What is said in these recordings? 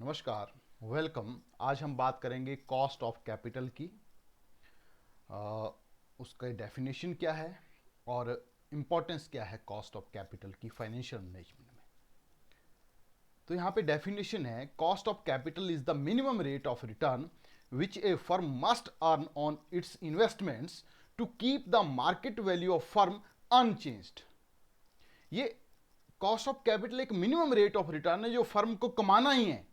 नमस्कार, वेलकम। आज हम बात करेंगे कॉस्ट ऑफ कैपिटल की। उसका डेफिनेशन क्या है और इम्पोर्टेंस क्या है कॉस्ट ऑफ कैपिटल की फाइनेंशियल मैनेजमेंट में। तो यहाँ पे डेफिनेशन है, cost of capital is the minimum rate of return which a firm must earn on its investments to keep the market value of firm unchanged. ये cost of capital एक minimum rate of return है जो firm को कमाना ही है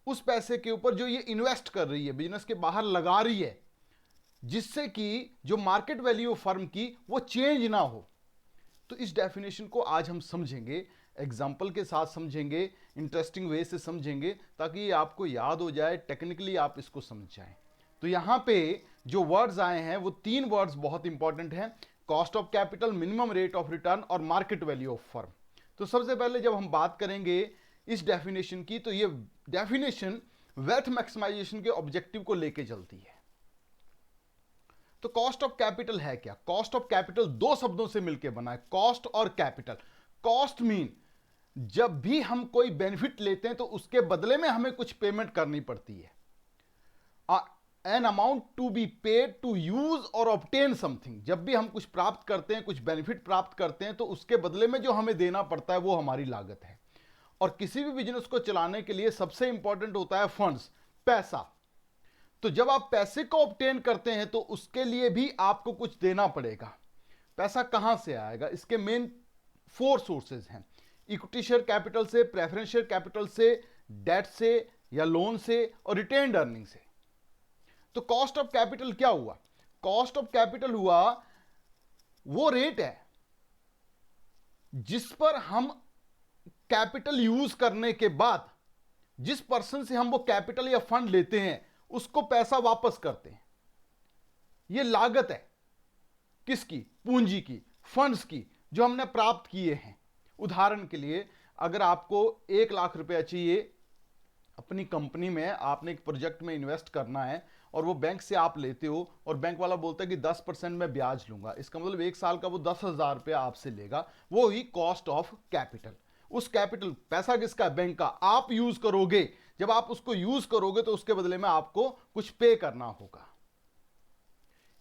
उस पैसे के ऊपर जो ये इन्वेस्ट कर रही है, बिजनेस के बाहर लगा रही है, जिससे कि जो मार्केट वैल्यू फर्म की वो चेंज ना हो। तो इस डेफिनेशन को आज हम समझेंगे, एग्जाम्पल के साथ समझेंगे, इंटरेस्टिंग वे से समझेंगे ताकि ये आपको याद हो जाए, टेक्निकली आप इसको समझ जाएं। तो यहां पे जो वर्ड्स आए हैं वो तीन वर्ड्स बहुत इंपॉर्टेंट हैं: cost of capital, minimum rate of return और मार्केट वैल्यू ऑफ फर्म। तो सबसे पहले जब हम बात करेंगे इस डेफिनेशन की, तो ये डेफिनेशन वेल्थ मैक्सिमाइजेशन के ऑब्जेक्टिव को लेके चलती है। तो कॉस्ट ऑफ कैपिटल है क्या? कॉस्ट ऑफ कैपिटल दो शब्दों से मिलकर बना है, कॉस्ट और कैपिटल। कॉस्ट मीन जब भी हम कोई बेनिफिट लेते हैं तो उसके बदले में हमें कुछ पेमेंट करनी पड़ती है। An amount to be paid to use और ऑब्टेन समथिंग। जब भी हम कुछ प्राप्त करते हैं, कुछ बेनिफिट प्राप्त करते हैं, तो उसके बदले में जो हमें देना पड़ता है वो हमारी लागत है। और किसी भी बिजनेस को चलाने के लिए सबसे इंपॉर्टेंट होता है फंड्स, पैसा। तो जब आप पैसे को ऑब्टेन करते हैं तो उसके लिए भी आपको कुछ देना पड़ेगा। पैसा कहां से आएगा? इसके मेन 4 सोर्सेज हैं: इक्विटी शेयर कैपिटल से, प्रेफरेंस शेयर कैपिटल से, डेट से या लोन से, और रिटेन्ड अर्निंग से। तो कॉस्ट ऑफ कैपिटल क्या हुआ? कॉस्ट ऑफ कैपिटल हुआ वो रेट है जिस पर हम कैपिटल यूज करने के बाद जिस पर्सन से हम वो कैपिटल या फंड लेते हैं उसको पैसा वापस करते हैं। ये लागत है किसकी? पूंजी की, फंड्स की, जो हमने प्राप्त किए हैं। उदाहरण के लिए, अगर आपको 1 लाख रुपया चाहिए अपनी कंपनी में, आपने एक प्रोजेक्ट में इन्वेस्ट करना है और वो बैंक से आप लेते हो और बैंक वाला बोलता है कि 10% मैं ब्याज लूंगा, इसका मतलब 1 साल का वो 10,000 रुपया आपसे लेगा। वो ही कॉस्ट ऑफ कैपिटल। उस कैपिटल, पैसा किसका? बैंक का। आप यूज करोगे, जब आप उसको यूज करोगे तो उसके बदले में आपको कुछ पे करना होगा।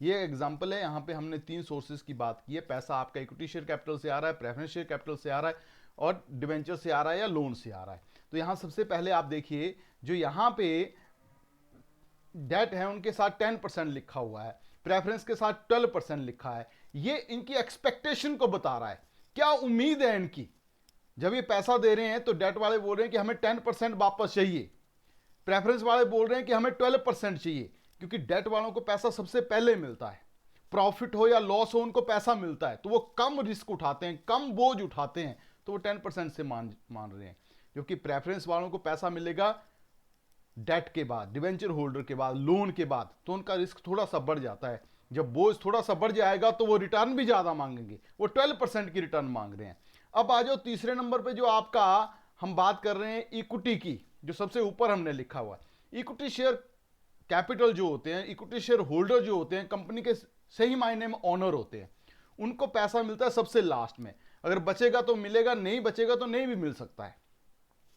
ये एग्जांपल है, यहां पे हमने 3 सोर्सेज की बात की है। पैसा आपका इक्विटी शेयर कैपिटल से आ रहा है, प्रेफरेंस शेयर कैपिटल से आ रहा है और डिवेंचर से आ रहा है या लोन से आ रहा है। तो यहां सबसे पहले आप देखिए, जो यहां पे डेट है उनके साथ 10% लिखा हुआ है, प्रेफरेंस के साथ 12% लिखा है। ये इनकी एक्सपेक्टेशन को बता रहा है, क्या उम्मीद है इनकी। जब ये पैसा दे रहे हैं तो डेट वाले बोल रहे हैं कि हमें 10% वापस चाहिए, प्रेफरेंस वाले बोल रहे हैं कि हमें 12% चाहिए, क्योंकि डेट वालों को पैसा सबसे पहले मिलता है। प्रॉफिट हो या लॉस हो, उनको पैसा मिलता है, तो वो कम रिस्क उठाते हैं, कम बोझ उठाते हैं, तो वो 10% से मान रहे हैं। क्योंकि प्रेफरेंस वालों को पैसा मिलेगा डेट के बाद, डिवेंचर होल्डर के बाद, लोन के बाद, तो उनका रिस्क थोड़ा सा बढ़ जाता है। जब बोझ थोड़ा सा बढ़ जाएगा तो वो रिटर्न भी ज्यादा मांगेंगे, वो 12% की रिटर्न मांग रहे हैं। अब आ जाओ तीसरे नंबर पे, जो आपका हम बात कर रहे हैं इक्विटी की, जो सबसे ऊपर हमने लिखा हुआ है। इक्विटी शेयर कैपिटल जो होते हैं, इक्विटी शेयर होल्डर जो होते हैं, कंपनी के सही मायने में ओनर होते हैं, उनको पैसा मिलता है सबसे लास्ट में। अगर बचेगा तो मिलेगा, नहीं बचेगा तो नहीं भी मिल सकता है।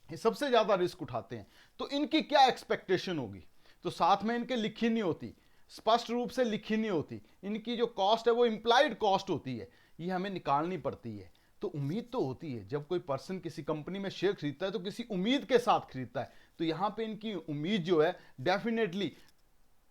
ये सबसे ज्यादा रिस्क उठाते हैं। तो इनकी क्या एक्सपेक्टेशन होगी? तो साथ में इनके लिखी नहीं होती, स्पष्ट रूप से लिखी नहीं होती। इनकी जो कॉस्ट है वो इंप्लाइड कॉस्ट होती है, ये हमें निकालनी पड़ती है। तो उम्मीद तो होती है, जब कोई पर्सन किसी कंपनी में शेयर खरीदता है तो किसी उम्मीद के साथ खरीदता है। तो यहां पे इनकी उम्मीद जो है डेफिनेटली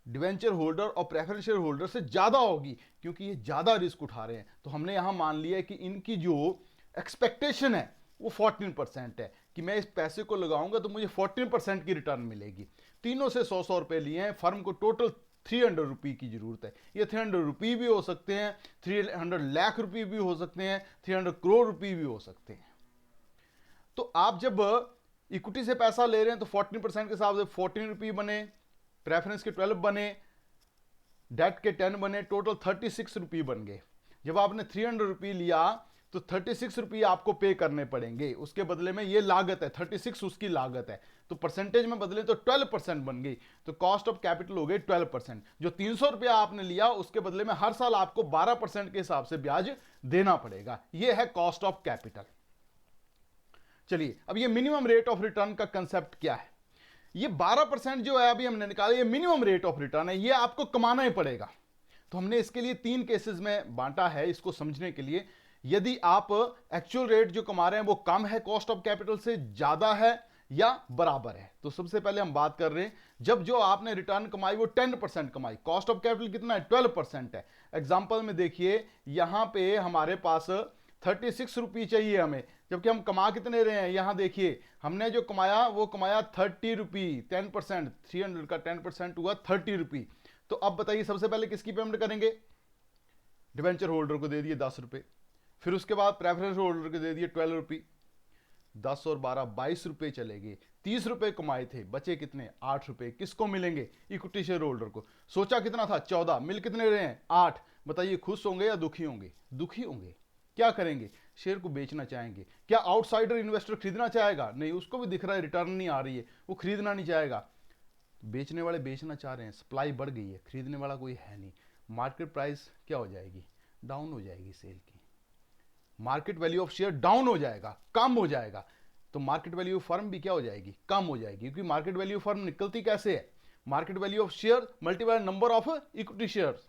डिवेंचर होल्डर और प्रेफरेंस शेयर होल्डर से ज्यादा होगी, क्योंकि ये ज्यादा रिस्क उठा रहे हैं। तो हमने यहां मान लिया है कि इनकी जो एक्सपेक्टेशन है वो 14% है, कि मैं इस पैसे को लगाऊंगा तो मुझे 14% की रिटर्न मिलेगी। तीनों से 100-100 रुपए लिए हैं, फर्म को टोटल 300 रुपये की जरूरत है। ये 300 रुपये भी हो सकते हैं, 300 लाख रुपये भी हो सकते हैं, 300 करोड़ रुपये भी हो सकते हैं। तो आप जब इक्विटी से पैसा ले रहे हैं तो 14% के हिसाब से 14 रुपये बने, प्रेफरेंस के 12 बने, डेट के 10 बने, टोटल 36 रुपये बन गए। जब आपने 300 रुपये लिया तो 36 रुपये आपको पे करने पड़ेंगे, उसके बदले में ये लागत है, 36 उसकी लागत है। तो परसेंटेज में बदले तो 12% बन गई, तो कॉस्ट ऑफ कैपिटल हो गई 12%। जो 300 रुपया आपने लिया उसके बदले में हर साल आपको 12% के हिसाब से ब्याज देना पड़ेगा। यह है कॉस्ट ऑफ कैपिटल। चलिए, अब ये मिनिमम रेट ऑफ रिटर्न का कंसेप्ट क्या है? ये 12% जो है अभी हमने निकाला, ये मिनिमम रेट ऑफ रिटर्न है, ये आपको कमाना ही पड़ेगा। तो हमने इसके लिए 3 केसेस में बांटा है इसको समझने के लिए। यदि आप एक्चुअल रेट जो कमा रहे हैं वो कम है कॉस्ट ऑफ कैपिटल से, ज्यादा है या बराबर है। तो सबसे पहले हम बात कर रहे हैं जब जो आपने रिटर्न कमाई वो 10% कमाई, कॉस्ट ऑफ कैपिटल कितना है 12% है। एग्जांपल में देखिए यहां पे हमारे पास 36 रुपये चाहिए हमें, जबकि हम कमा कितने रहे हैं, यहां देखिए हमने जो कमाया वो कमाया 30 रुपये, 10%, 300 का 10% हुआ 30 रुपये। तो अब बताइए सबसे पहले किसकी पेमेंट करेंगे, डिवेंचर होल्डर को दे दिए 10 रुपये, फिर उसके बाद प्रेफरेंस होल्डर को दे दिए 12 रुपये, 10 और 12 22 रुपये चले गए। 30 रुपये कमाए थे, बचे कितने 8 रुपये, किसको मिलेंगे इक्विटी शेयर होल्डर को। सोचा कितना था 14, मिल कितने रहे हैं 8। बताइए खुश होंगे या दुखी होंगे, दुखी होंगे। क्या करेंगे, शेयर को बेचना चाहेंगे। क्या आउटसाइडर इन्वेस्टर खरीदना चाहेगा, नहीं, उसको भी दिख रहा है रिटर्न नहीं आ रही है, वो खरीदना नहीं चाहेगा। बेचने वाले बेचना चाह रहे हैं, सप्लाई बढ़ गई है, खरीदने वाला कोई है नहीं, मार्केट प्राइस क्या हो जाएगी, डाउन हो जाएगी सेल की, market value of share down हो जाएगा, कम हो जाएगा। तो मार्केट वैल्यू फर्म भी क्या हो जाएगी, कम हो जाएगी, क्योंकि मार्केट वैल्यू फर्म निकलती कैसे है, market value of share multiply number of equity share.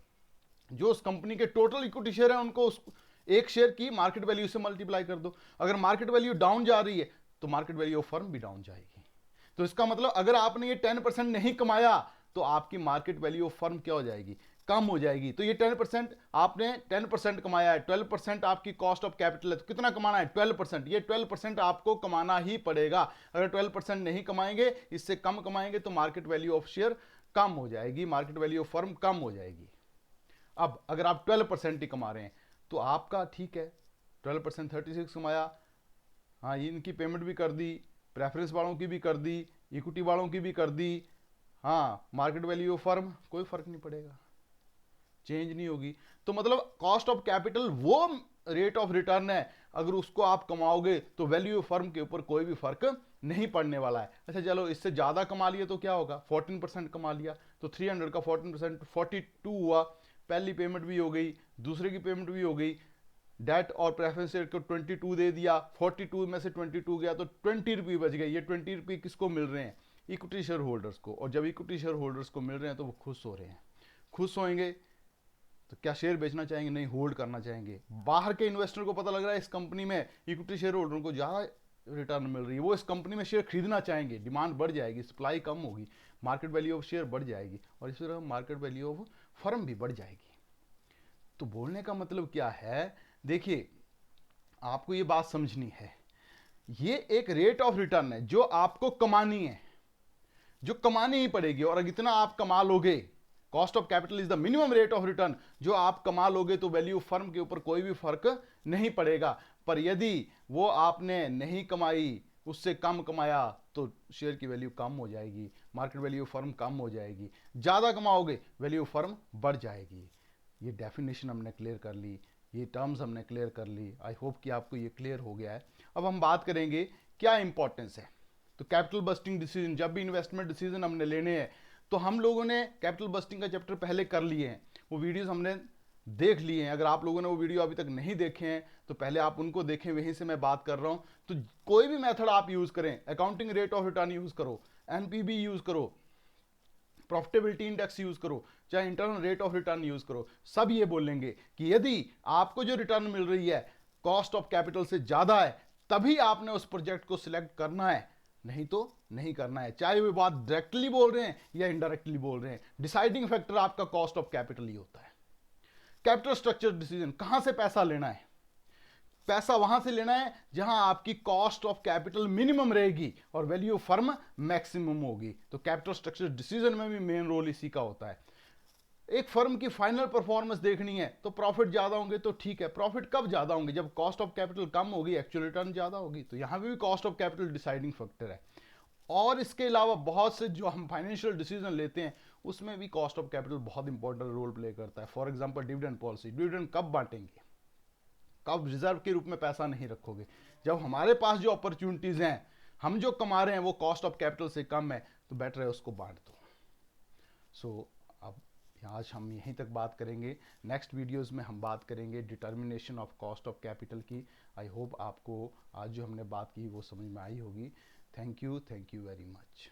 जो उस कंपनी के टोटल इक्विटी शेयर है उनको उस एक शेयर की मार्केट वैल्यू से मल्टीप्लाई कर दो। अगर मार्केट वैल्यू डाउन जा रही है तो मार्केट वैल्यू ऑफ फर्म भी डाउन जाएगी। तो इसका मतलब अगर आपने ये 10% नहीं कमाया तो आपकी मार्केट वैल्यू ऑफ फर्म क्या हो जाएगी, कम हो जाएगी। तो ये 10% आपने 10% कमाया है, 12% आपकी कॉस्ट ऑफ कैपिटल है, तो कितना कमाना है 12%। ये 12% आपको कमाना ही पड़ेगा। अगर 12% नहीं कमाएंगे, इससे कम कमाएंगे तो मार्केट वैल्यू ऑफ शेयर कम हो जाएगी, मार्केट वैल्यू ऑफ फर्म कम हो जाएगी। अब अगर आप 12% ही कमा रहे हैं तो आपका ठीक है, 12% 36 कमाया, हाँ इनकी पेमेंट भी कर दी, प्रेफरेंस वालों की भी कर दी, इक्विटी वालों की भी कर दी, हाँ मार्केट वैल्यू ऑफ फर्म कोई फर्क नहीं पड़ेगा, चेंज नहीं होगी। तो मतलब कॉस्ट ऑफ कैपिटल वो रेट ऑफ रिटर्न है, अगर उसको आप कमाओगे तो वैल्यू ऑफ फर्म के ऊपर कोई भी फर्क नहीं पड़ने वाला है। अच्छा चलो इससे ज्यादा कमा लिया तो क्या होगा, 14% कमा लिया तो 300 का 14% 42 हुआ, पहली पेमेंट भी हो गई, दूसरे की पेमेंट भी हो गई, डेट और प्रेफरेंस शेयर को 22 दे दिया, 42 में से 22 गया तो 20 रुपये बच गए। ये 20 रुपये किसको मिल रहे हैं, इक्विटी शेयर होल्डर्स को। और जब इक्विटी शेयर होल्डर्स को मिल रहे हैं तो वो खुश हो रहे हैं, खुश होंगे तो क्या शेयर बेचना चाहेंगे, नहीं होल्ड करना चाहेंगे। बाहर के इन्वेस्टर को पता लग रहा है इस कंपनी में इक्विटी शेयर होल्डरों को ज़्यादा रिटर्न मिल रही है, वो इस कंपनी में शेयर खरीदना चाहेंगे, डिमांड बढ़ जाएगी, सप्लाई कम होगी, मार्केट वैल्यू ऑफ शेयर बढ़ जाएगी और इसी तरह मार्केट वैल्यू ऑफ फर्म भी बढ़ जाएगी। तो बोलने का मतलब क्या है, देखिए आपको ये बात समझनी है, ये एक रेट ऑफ रिटर्न है जो आपको कमानी है, जो कमानी ही पड़ेगी। और अगर इतना आप कमा लोगे, cost of capital is the minimum rate of return, जो आप कमा लोगे तो वैल्यू फर्म के ऊपर कोई भी फर्क नहीं पड़ेगा। पर यदि वो आपने नहीं कमाई, उससे कम कमाया तो शेयर की वैल्यू कम हो जाएगी, मार्केट वैल्यू फर्म कम हो जाएगी। ज़्यादा कमाओगे वैल्यू फर्म बढ़ जाएगी। ये डेफिनेशन हमने क्लियर कर ली, ये टर्म्स हमने क्लियर कर ली। आई होप कि आपको ये क्लियर हो गया है। अब हम बात करेंगे क्या इंपॉर्टेंस है। तो कैपिटल बस्टिंग डिसीजन, जब भी इन्वेस्टमेंट डिसीजन हमने लेने हैं तो हम लोगों ने कैपिटल बस्टिंग का चैप्टर पहले कर लिए हैं, वो वीडियोस हमने देख लिए हैं। अगर आप लोगों ने वो वीडियो अभी तक नहीं देखे हैं तो पहले आप उनको देखें, वहीं से मैं बात कर रहा हूँ। तो कोई भी मेथड आप यूज़ करें, accounting rate of return use करो, एनपीवी यूज़ करो, प्रॉफिटेबिलिटी इंडेक्स यूज करो, चाहे internal rate of return use करो, सब ये बोलेंगे कि यदि आपको जो रिटर्न मिल रही है कॉस्ट ऑफ कैपिटल से ज्यादा है तभी आपने उस प्रोजेक्ट को सिलेक्ट करना है, नहीं तो नहीं करना है। चाहे वो बात डायरेक्टली बोल रहे हैं या इनडायरेक्टली बोल रहे हैं, डिसाइडिंग फैक्टर आपका कॉस्ट ऑफ कैपिटल ही होता है। कैपिटल स्ट्रक्चर डिसीजन, कहां से पैसा लेना है, पैसा वहां से लेना है जहां आपकी कॉस्ट ऑफ कैपिटल मिनिमम रहेगी और वैल्यू ऑफ फर्म मैक्सिमम होगी। तो कैपिटल स्ट्रक्चर डिसीजन में भी मेन रोल इसी का होता है। एक फर्म की फाइनल परफॉर्मेंस देखनी है तो प्रॉफिट ज्यादा होंगे तो ठीक है, प्रॉफिट कब ज्यादा होंगे, जब कॉस्ट ऑफ कैपिटल कम होगी, एक्चुअल रिटर्न ज्यादा होगी। तो यहां भी cost of capital deciding factor है। और इसके अलावा बहुत से जो हम फाइनेंशियल डिसीजन लेते हैं उसमें भी कॉस्ट ऑफ कैपिटल बहुत इंपॉर्टेंट रोल प्ले करता है। For example dividend policy, dividend कब बांटेंगे, कब रिजर्व के रूप में पैसा नहीं रखोगे, जब हमारे पास जो अपॉर्चुनिटीज हैं, हम जो कमा रहे हैं वो कॉस्ट ऑफ कैपिटल से कम है तो बेटर है उसको बांट दो। सो अब आज हम यहीं तक बात करेंगे, नेक्स्ट वीडियोस में हम बात करेंगे determination of cost of capital की। आई होप आपको आज जो हमने बात की वो समझ में आई होगी। Thank you very much.